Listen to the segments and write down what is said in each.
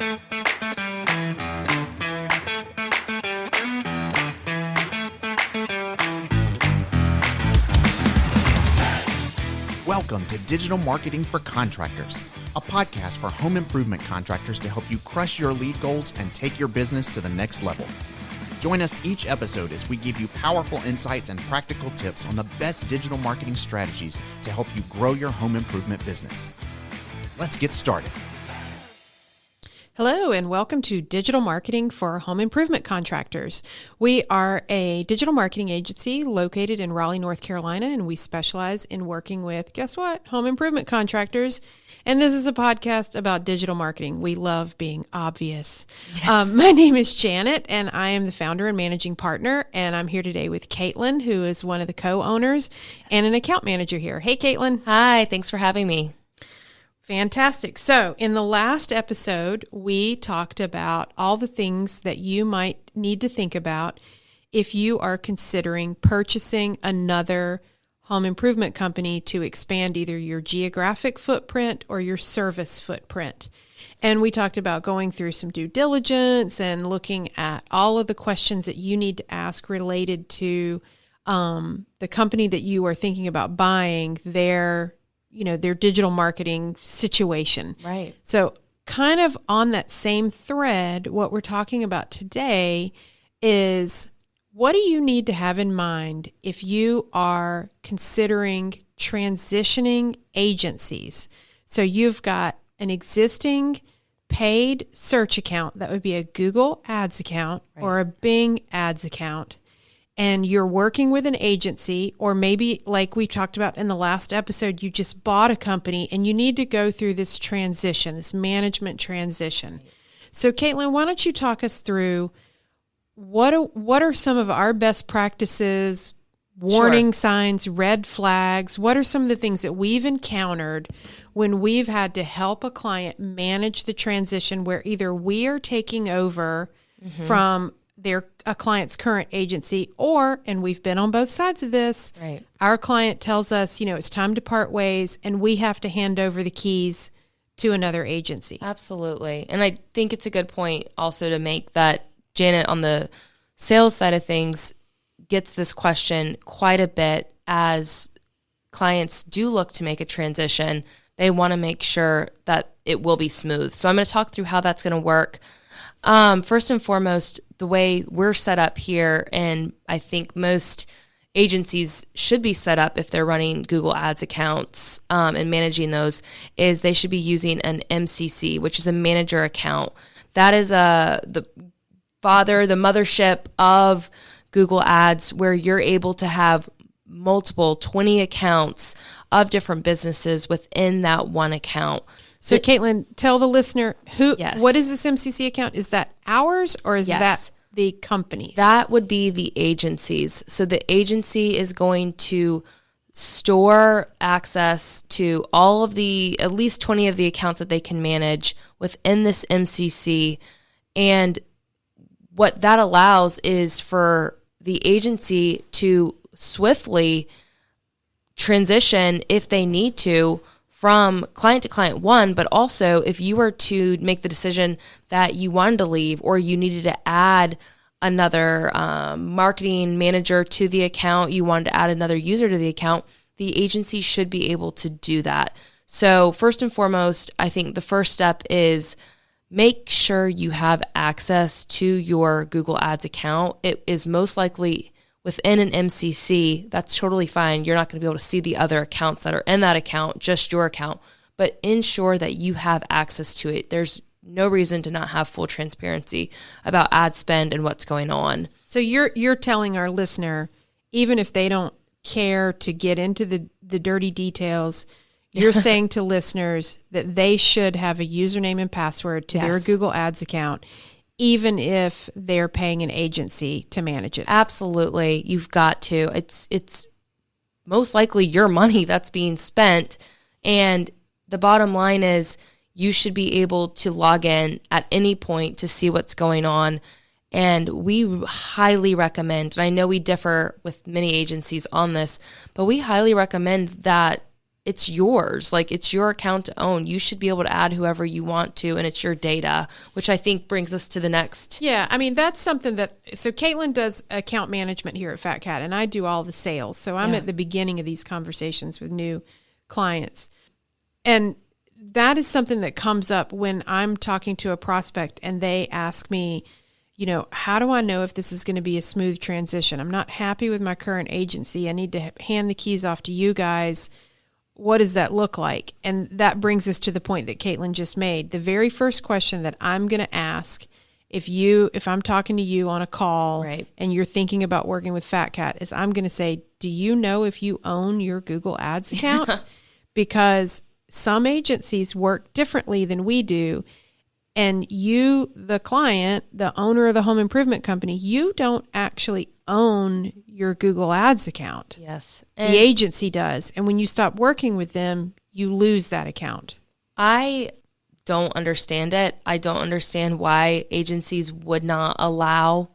Welcome to Digital Marketing for Contractors, a podcast for home improvement contractors to help you crush your lead goals and take your business to the next level. Join us each episode as we give you powerful insights and practical tips on the best digital marketing strategies to help you grow your home improvement business. Let's get started. Hello, and welcome to Digital Marketing for Home Improvement Contractors. We are a digital marketing agency located in Raleigh, North Carolina, and we specialize in working with, guess what, home improvement contractors. And this is a podcast about digital marketing. We love being obvious. Yes. My name is Janet, and I am the founder and managing partner, and I'm here today with Caitlin, who is one of the co-owners and an account manager here. Hey, Caitlin. Hi, thanks for having me. Fantastic. So in the last episode, we talked about all the things that you might need to think about if you are considering purchasing another home improvement company to expand either your geographic footprint or your service footprint. And we talked about going through some due diligence and looking at all of the questions that you need to ask related to the company that you are thinking about buying, their digital marketing situation. Right. So kind of on that same thread, what we're talking about today is what do you need to have in mind if you are considering transitioning agencies? So you've got an existing paid search account that would be a Google Ads account or a Bing Ads account. And you're working with an agency, or maybe like we talked about in the last episode, you just bought a company and you need to go through this transition, this management transition. So Caitlin, why don't you talk us through what are some of our best practices, warning signs, red flags? What are some of the things that we've encountered when we've had to help a client manage the transition where either we are taking over from a client's current agency, or, and we've been on both sides of this, our client tells us, it's time to part ways and we have to hand over the keys to another agency. Absolutely. And I think it's a good point also to make that Janet on the sales side of things gets this question quite a bit as clients do look to make a transition. They want to make sure that it will be smooth. So I'm going to talk through how that's going to work. First and foremost, the way we're set up here, and I think most agencies should be set up if they're running Google Ads accounts and managing those, is they should be using an MCC, which is a manager account. That is the mothership of Google Ads, where you're able to have multiple 20 accounts of different businesses within that one account. So Caitlin, tell the listener what is this MCC account? Is that ours or is that the company's? That would be the agency's. So the agency is going to store access to all of at least 20 of the accounts that they can manage within this MCC. And what that allows is for the agency to swiftly transition if they need to from client to client one, but also if you were to make the decision that you wanted to leave or you needed to add another marketing manager to the account, you wanted to add another user to the account, the agency should be able to do that. So first and foremost, I think the first step is make sure you have access to your Google Ads account. It is most likely within an MCC. That's totally fine. You're not going to be able to see the other accounts that are in that account, just your account, but ensure that you have access to it. There's no reason to not have full transparency about ad spend and what's going on. So you're telling our listener, even if they don't care to get into the dirty details, you're saying to listeners that they should have a username and password to their Google Ads account, even if they're paying an agency to manage it. Absolutely. You've got to. It's most likely your money that's being spent. And the bottom line is you should be able to log in at any point to see what's going on. And we highly recommend, and I know we differ with many agencies on this, but we highly recommend that it's yours. Like, it's your account to own. You should be able to add whoever you want to, and it's your data, which I think brings us to the next. Yeah, I mean, that's something that, so Caitlin does account management here at Fat Cat, and I do all the sales. So I'm at the beginning of these conversations with new clients. And that is something that comes up when I'm talking to a prospect and they ask me, how do I know if this is going to be a smooth transition? I'm not happy with my current agency. I need to hand the keys off to you guys. What does that look like? And that brings us to the point that Caitlin just made. The very first question that I'm going to ask if I'm talking to you on a call and you're thinking about working with Fat Cat is I'm going to say, do you know if you own your Google Ads account? Because some agencies work differently than we do. And you, the client, the owner of the home improvement company, you don't actually own your Google Ads account. Yes. And the agency does. And when you stop working with them, you lose that account. I don't understand it. I don't understand why agencies would not allow,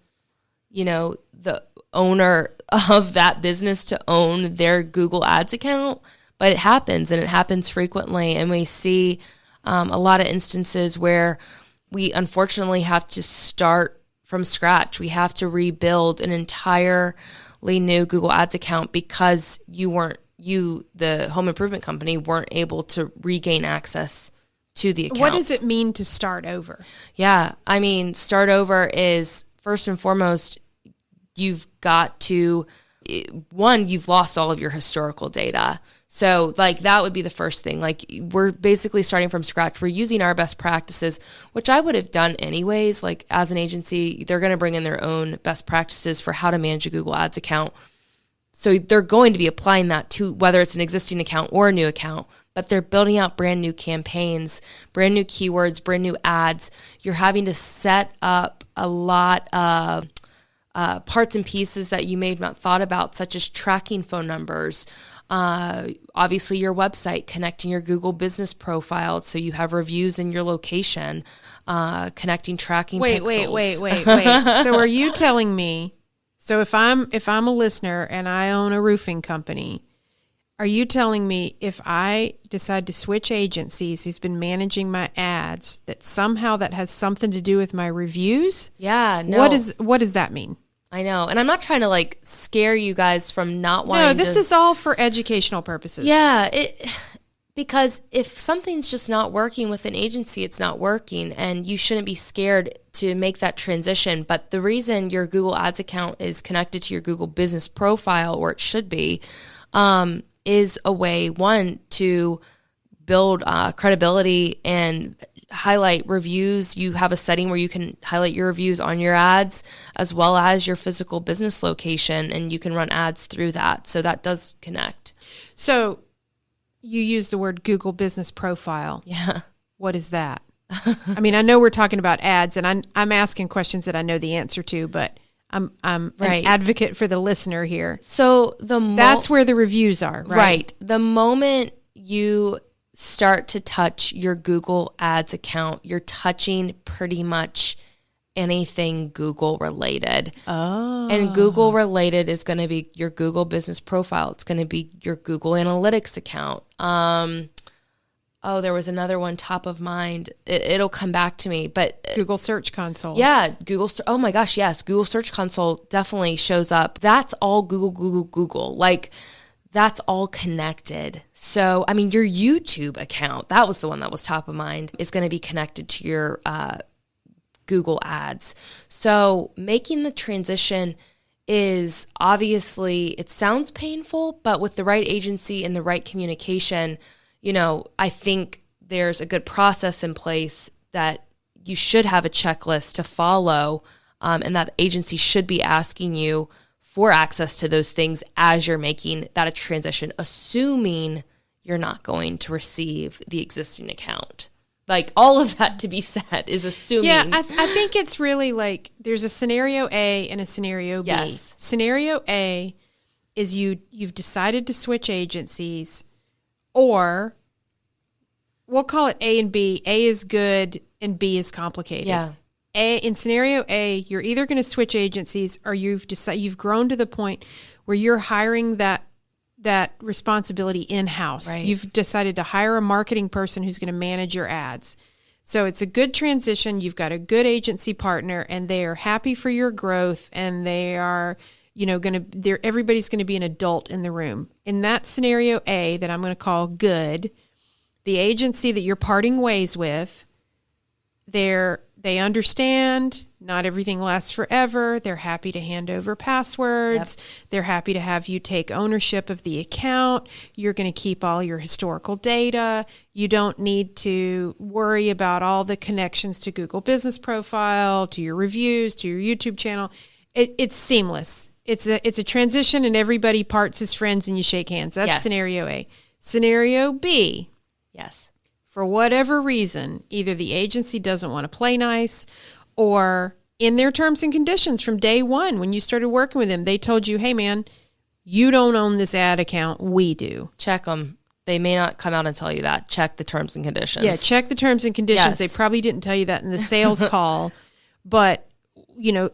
the owner of that business to own their Google Ads account. But it happens, and it happens frequently. And we see a lot of instances where we unfortunately have to start from scratch. We have to rebuild an entirely new Google Ads account because the home improvement company, weren't able to regain access to the account. What does it mean to start over? Yeah, I mean, start over is, first and foremost, you've got to, you've lost all of your historical data. So that would be the first thing. We're basically starting from scratch. We're using our best practices, which I would have done anyways. As an agency, they're going to bring in their own best practices for how to manage a Google Ads account. So they're going to be applying that to whether it's an existing account or a new account, but they're building out brand new campaigns, brand new keywords, brand new ads. You're having to set up a lot of parts and pieces that you may have not thought about, such as tracking phone numbers, obviously your website, connecting your Google business profile so you have reviews in your location, connecting tracking pixels. Wait. So are you telling me, so if I'm a listener and I own a roofing company, are you telling me if I decide to switch agencies who's been managing my ads, that somehow that has something to do with my reviews? Yeah, no. What does that mean? I know. And I'm not trying to scare you guys from not wanting to. No, this is all for educational purposes. Yeah. Because if something's just not working with an agency, it's not working, and you shouldn't be scared to make that transition. But the reason your Google Ads account is connected to your Google business profile, or it should be, is a way, one, to build credibility and highlight reviews. You have a setting where you can highlight your reviews on your ads as well as your physical business location, and you can run ads through that. So that does connect. So you use the word Google business profile. Yeah. What is that? I mean, I know we're talking about ads, and I'm asking questions that I know the answer to, but I'm an advocate for the listener here. So that's where the reviews are, right? Right. The moment you start to touch your Google Ads account, you're touching pretty much anything Google related. Oh. And Google related is going to be your Google business profile. It's going to be your Google Analytics account. There was another one top of mind. It'll come back to me, but Google Search Console. Yeah, oh my gosh, yes. Google Search Console definitely shows up. That's all Google. That's all connected. So, I mean, your YouTube account, that was the one that was top of mind, is going to be connected to your Google Ads. So making the transition is obviously, it sounds painful, but with the right agency and the right communication, I think there's a good process in place that you should have a checklist to follow, and that agency should be asking you for access to those things as you're making that a transition, assuming you're not going to receive the existing account. All of that to be said is assuming. Yeah, I think it's really there's a scenario A and a scenario B. Yes. Scenario A is you've decided to switch agencies, or we'll call it A and B. A is good and B is complicated. Yeah. In scenario A, you're either going to switch agencies, or you've grown to the point where you're hiring that that responsibility in-house. Right. You've decided to hire a marketing person who's going to manage your ads. So it's a good transition. You've got a good agency partner, and they are happy for your growth, and they are, everybody's going to be an adult in the room. In that scenario A, that I'm going to call good, the agency that you're parting ways with, they understand not everything lasts forever. They're happy to hand over passwords. Yep. They're happy to have you take ownership of the account. You're going to keep all your historical data. You don't need to worry about all the connections to Google Business Profile, to your reviews, to your YouTube channel. It's seamless. It's a transition, and everybody parts as friends and you shake hands. That's scenario A. Scenario B. Yes. For whatever reason, either the agency doesn't want to play nice, or in their terms and conditions from day one, when you started working with them, they told you, hey, man, you don't own this ad account. We do. Check them. They may not come out and tell you that. Check the terms and conditions. Yeah, check the terms and conditions. Yes. They probably didn't tell you that in the sales call. But,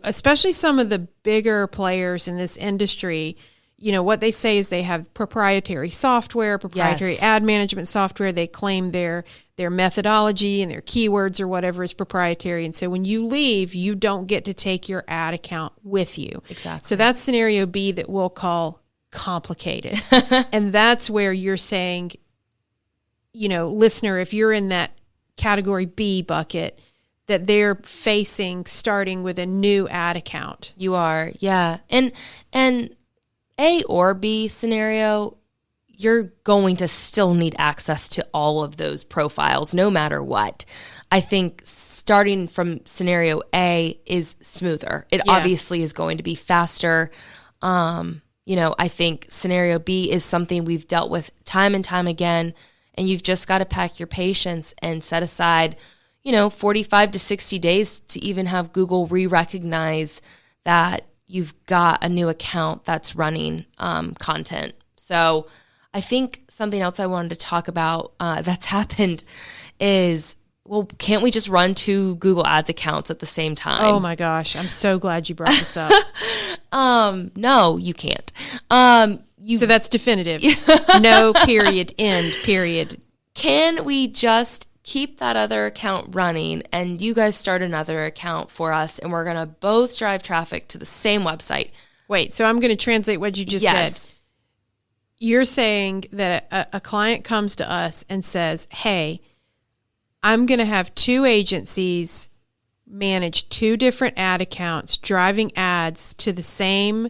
especially some of the bigger players in this industry, what they say is they have proprietary software, proprietary ad management software. They claim their methodology and their keywords or whatever is proprietary. And so when you leave, you don't get to take your ad account with you. Exactly. So that's scenario B that we'll call complicated. And that's where you're saying, listener, if you're in that category B bucket, that they're facing starting with a new ad account. You are, yeah. And A or B scenario, you're going to still need access to all of those profiles no matter what. I think starting from scenario A is smoother. It obviously is going to be faster. I think scenario B is something we've dealt with time and time again, and you've just got to pack your patience and set aside, 45 to 60 days to even have Google re-recognize that you've got a new account that's running content. So I think something else I wanted to talk about that's happened is, can't we just run 2 Google Ads accounts at the same time? Oh my gosh, I'm so glad you brought this up. No, you can't. So that's definitive. No, period, end, period. Can we just keep that other account running and you guys start another account for us, and we're going to both drive traffic to the same website? Wait, so I'm going to translate what you just said. You're saying that a client comes to us and says, hey, I'm going to have 2 agencies manage 2 different ad accounts, driving ads to the same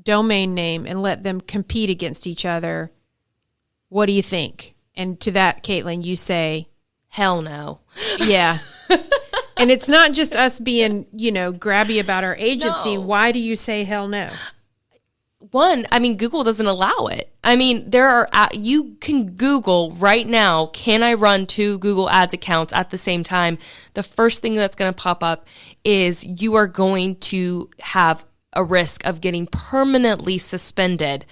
domain name, and let them compete against each other. What do you think? And to that, Caitlin, you say, hell no. Yeah. And it's not just us being, grabby about our agency. No. Why do you say hell no? One, Google doesn't allow it. You can Google right now, can I run 2 Google Ads accounts at the same time? The first thing that's going to pop up is you are going to have a risk of getting permanently suspended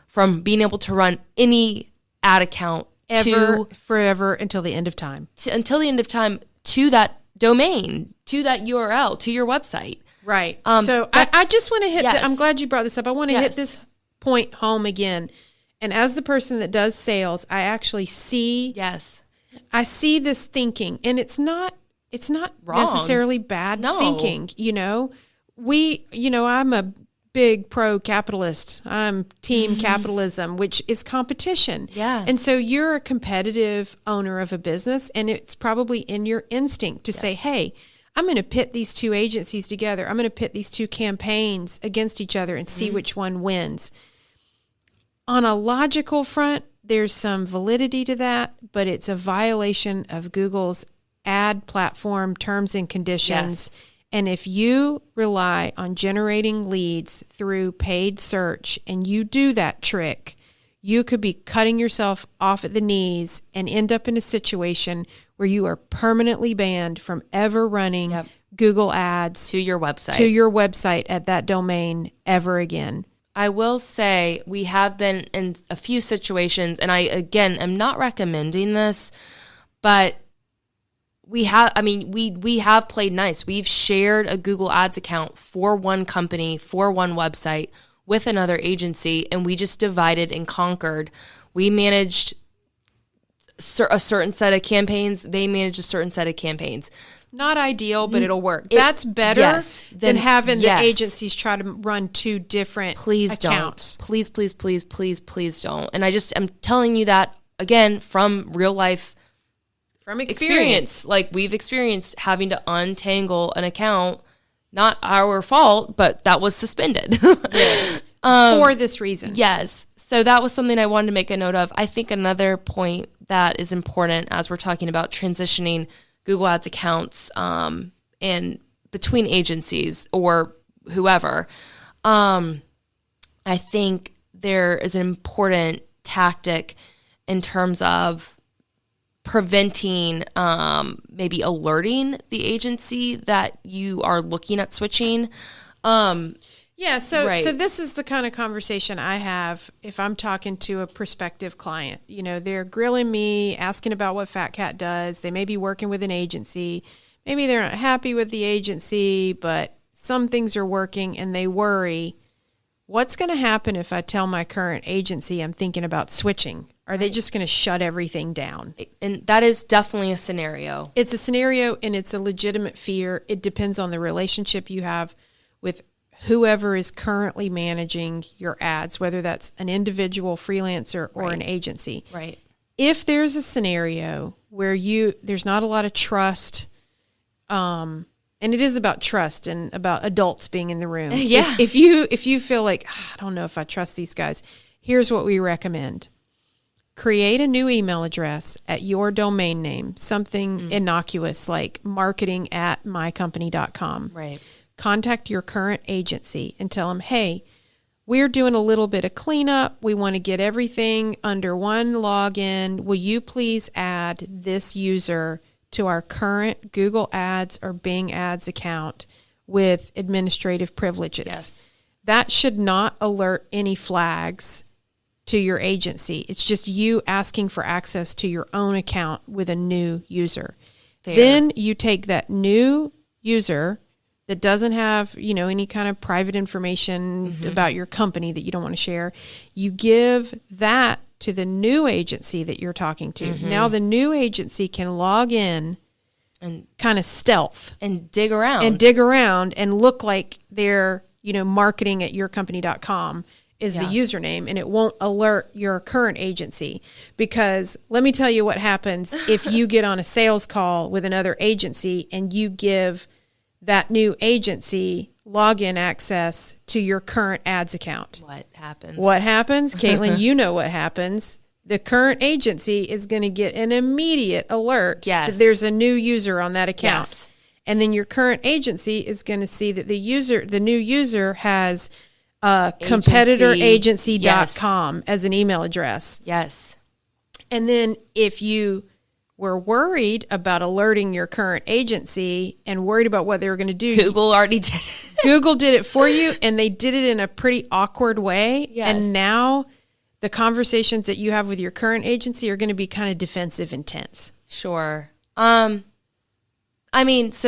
from being able to run any ad account forever until the end of time. Until the end of time to that domain, to that URL, to your website. Right. So I just want to hit I'm glad you brought this up. I want to hit this point home again. And as the person that does sales, I actually see I see this thinking, and it's not wrong. Necessarily bad thinking, I'm a big pro-capitalist. I'm team capitalism, which is competition. Yeah. And so you're a competitive owner of a business, and it's probably in your instinct to say, hey, I'm going to pit these 2 agencies together. I'm going to pit these 2 campaigns against each other and see which one wins. On a logical front, there's some validity to that, but it's a violation of Google's ad platform terms and conditions. Yes. And if you rely on generating leads through paid search and you do that trick, you could be cutting yourself off at the knees and end up in a situation where you are permanently banned from ever running Google Ads to your website at that domain ever again. I will say we have been in a few situations, and I, again, am not recommending this, but we have played nice. We've shared a Google Ads account for one company, for one website, with another agency, and we just divided and conquered. We managed a certain set of campaigns. They managed a certain set of campaigns. Not ideal, but it'll work. That's better than having the agencies try to run two different accounts. Please don't. And I'm telling you that, again, from real life from experience. Like, we've experienced having to untangle an account, not our fault, but that was suspended. Yes. For this reason. Yes. So that was something I wanted to make a note of. I think another point that is important as we're talking about transitioning Google Ads accounts and between agencies or whoever, I think there is an important tactic in terms of preventing, maybe alerting the agency that you are looking at switching. So this is the kind of conversation I have if I'm talking to a prospective client. You know, they're grilling me, asking about what Fat Cat does. They may be working with an agency. Maybe they're not happy with the agency, but some things are working and they worry, what's going to happen if I tell my current agency I'm thinking about switching? Are they just going to shut everything down? And that is definitely a scenario. It's a scenario, and it's a legitimate fear. It depends on the relationship you have with whoever is currently managing your ads, whether that's an individual freelancer or an agency. Right. If there's a scenario where there's not a lot of trust, and it is about trust and about adults being in the room. Yeah. If you feel like, I don't know if I trust these guys, here's what we recommend. Create a new email address at your domain name, something innocuous like marketing@mycompany.com. Right. Contact your current agency and tell them, hey, we're doing a little bit of cleanup. We want to get everything under one login. Will you please add this user to our current Google Ads or Bing Ads account with administrative privileges? Yes. That should not alert any flags to your agency. It's just you asking for access to your own account with a new user. Fair. Then you take that new user that doesn't have, any kind of private information about your company that you don't want to share. You give that to the new agency that you're talking to. Now the new agency can log in and kind of stealth and dig around and look like they're, marketing@yourcompany.com is the username, and it won't alert your current agency. Because let me tell you what happens if you get on a sales call with another agency and you give that new agency login access to your current ads account. What happens? Caitlin, you know what happens. The current agency is going to get an immediate alert that there's a new user on that account. Yes. And then your current agency is going to see that the new user has competitораgency.com as an email address. Yes. And then if you were worried about alerting your current agency and worried about what they were going to do, Google already did it. Google did it for you, and they did it in a pretty awkward way. Yes. And now the conversations that you have with your current agency are going to be kind of defensive and tense. Sure. So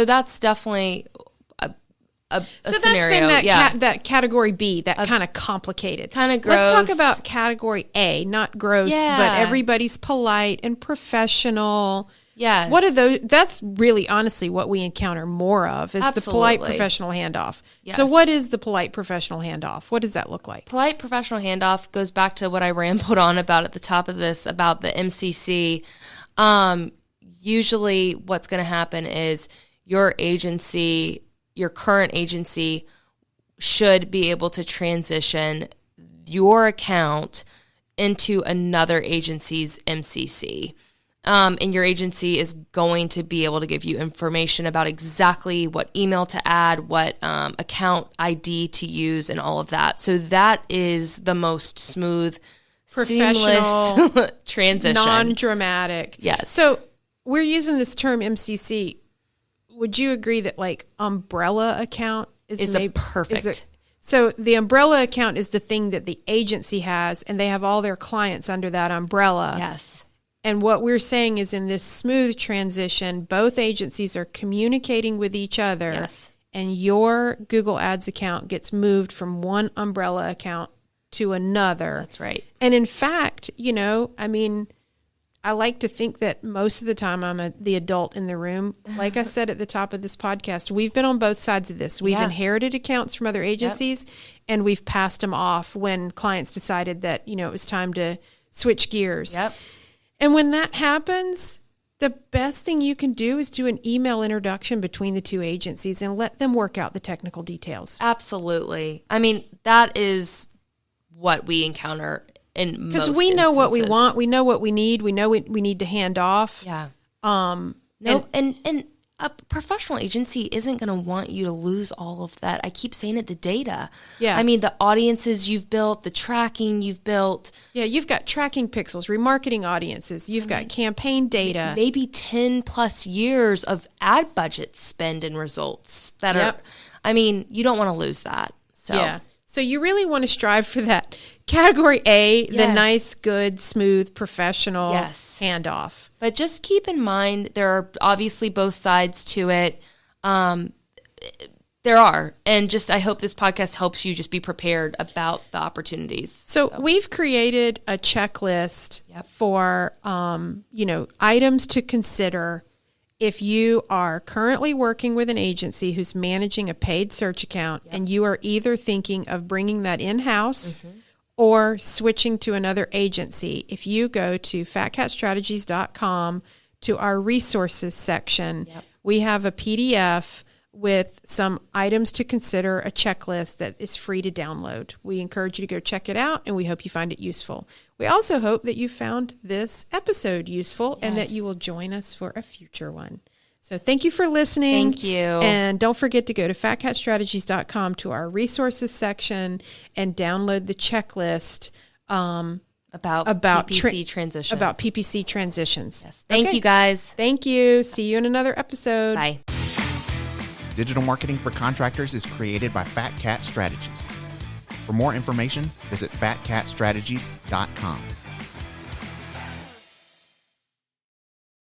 that's definitely a scenario. That category B, that kind of complicated. Kind of gross. Let's talk about category A, not gross, but everybody's polite and professional. Yeah. What are those? That's really honestly what we encounter more of is the polite professional handoff. Yes. So what is the polite professional handoff? What does that look like? Polite professional handoff goes back to what I rambled on about at the top of this about the MCC. Usually what's going to happen is your current agency should be able to transition your account into another agency's MCC. And your agency is going to be able to give you information about exactly what email to add, what account ID to use, and all of that. So that is the most smooth, professional, seamless transition. Non-dramatic. Yes. So we're using this term MCC. Would you agree that umbrella account is perfect? So the umbrella account is the thing that the agency has, and they have all their clients under that umbrella. Yes. And what we're saying is in this smooth transition, both agencies are communicating with each other and your Google Ads account gets moved from one umbrella account to another. That's right. And in fact, I like to think that most of the time I'm the adult in the room. Like I said at the top of this podcast, we've been on both sides of this. We've inherited accounts from other agencies, and we've passed them off when clients decided that, it was time to switch gears. Yep. And when that happens, the best thing you can do is do an email introduction between the two agencies and let them work out the technical details. Absolutely. I mean, that is what we encounter in most because we know what we instances. want, we know what we need, we know we need to hand off. Yeah. And A professional agency isn't going to want you to lose all of that. I keep saying it, the data. Yeah. I mean, the audiences you've built, the tracking you've built. Yeah, you've got tracking pixels, remarketing audiences, you've got campaign data. Maybe 10 plus years of ad budget spend and results that are, you don't want to lose that. So Yeah. So you really want to strive for that category A, the Yes. nice, good, smooth, professional handoff. But just keep in mind, there are obviously both sides to it. There are. And just, I hope this podcast helps you just be prepared about the opportunities. So we've created a checklist for, items to consider if you are currently working with an agency who's managing a paid search account and you are either thinking of bringing that in-house or switching to another agency. If you go to fatcatstrategies.com to our resources section, we have a PDF with some items to consider, a checklist that is free to download. We encourage you to go check it out, and we hope you find it useful. We also hope that you found this episode useful and that you will join us for a future one. So thank you for listening. Thank you. And don't forget to go to fatcatstrategies.com to our resources section and download the checklist about PPC transition. About PPC transitions. Yes. Thank you, guys. Thank you. See you in another episode. Bye. Digital marketing for contractors is created by Fat Cat Strategies. For more information, visit fatcatstrategies.com.